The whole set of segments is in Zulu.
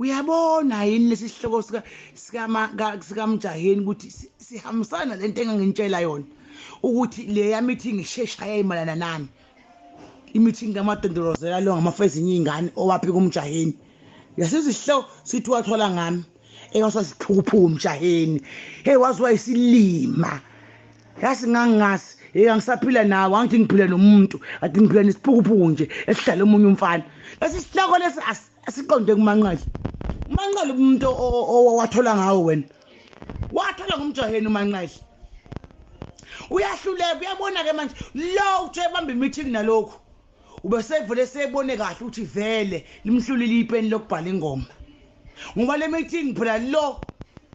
uyabona yini lesihloko sika Mjaheni ukuthi sihambisana lento engangintshela yona ukuthi le ya meeting ishesha yayimalana nani i-meeting kaMadondolozela lo ngamafezinye ingane owaphi kuMjaheni yasizihlo sithi wathola ngami engasasiphukuphuku Mjaheni hey waziwa isilima yasi ngangasi ngisaphila nawe angithi ngiphila nomuntu athi ngiphila nesiphukuphuku nje esihlala omunye umfana lesihloko lesi asiqonde kuManqali uManqali umuntu owathola ngawo wena wathola nguMjaheni uManqali uyahluleka uyabona ke manje lo uthe bamba i-meeting nalokho ubesevele sebone kahle ukuthi vele limhlulile ipeni lokubhala ingoma ngoba le meeting phela lo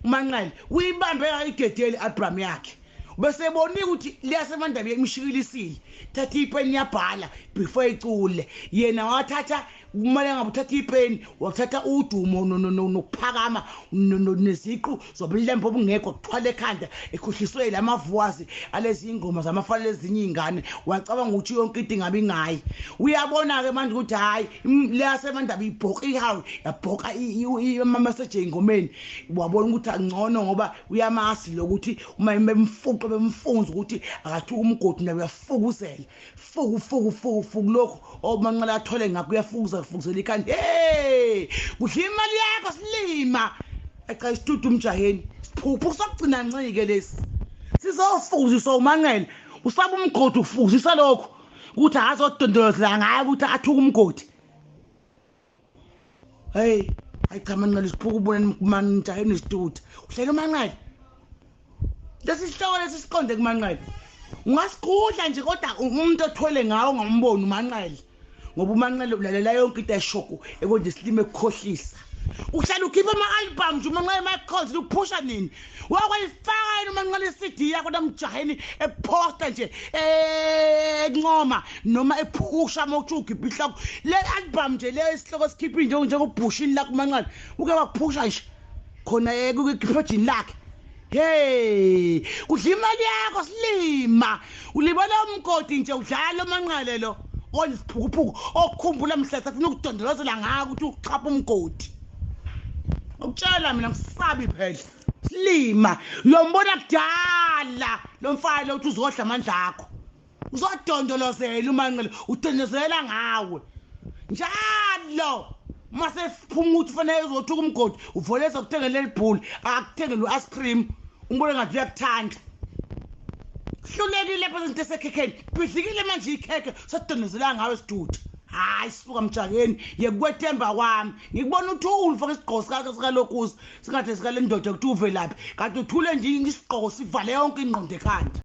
uManqali uyibambe igedeli album yakhe ubesebona ukuthi liyasemandaba yemshikilisile thatha ipeni yabhala before icule yena wathatha kumele ngabe uthatha ipeni wathatha udumo nokuphakama neziqu zobulembu obungekho kuthwala ekhanda ekhohliswe lamavuwazi alezi ingoma zamafana lezinye izingane wacabanga ukuthi yonke into ingabe ingayi uyabona ke manje ukuthi hayi liyasemandaba ibhoka ihawu yabhoka ama message engomeni wabona ukuthi angcono ngoba uyamasi lokuthi uma bemfuqe bemfunza ukuthi akathuka umgodi naye uyafukuzela fuku lokho oManqali athole ngakho uyafukuzela ikhanda hey kudla imali yakho silima echa isitudu Mjaheni siphuphu sokugcina ncike lesi sizofuzisa uManqali usaba umgodi ufuzisa lokho ukuthi azodondolozela ngaye ukuthi athuka umgodi hey cha Manqali siphuku ubona Mjaheni isitudu uhlela uManqali lesihloko lesisiqonde kuManqali ungasikudla nje kodwa umuntu othwele ngawo ngamboni uManqali ngoba uManqali ulalela yonke into eshoko ekonje isilime ekukhohlisa uhlala ukhipha ama-album nje uManqali ema-calls uphusha nini wakwayifaka yini uManqali i-CD yakho naMjaheni eposta nje encoma noma ephusha uma uthi ukhipha ihloko le album nje le isihloko sikhiphi njengobhushini lakho uManqali uke wakuphusha nje khona kukhipha lakhe hey kudla imali yakho silima ulibona umgodi nje udlala uManqali lo olisiphukuphuku okukhumbula mhla safuna ukudondolozela ngako ukuthi uchapha umgodi ukutshela mina ngisabi phela silima uyombona kudala lo mfana lo uthi uzodla amandla akho uzodondolozela uManqali udondolozela ngawe njalo mase siphuma ukuthi fanele uzothuka umgodi uvoleza ukuthengela elibhuli akuthengela uice cream umbone ngathi uyakuthanda hlulekile phela into esekhekheni bidlikile manje ikhekhe sadondozela ngawe siduda hayi sifuka Mjaheni yekukwethemba kwami ngikubona ukuthi ulfa ngesigqoko sikalokhuzi singathi sikale ndoda ukuthi uvelaphi kanti uthule nje isigqoko sivale yonke ingqondo ekhanda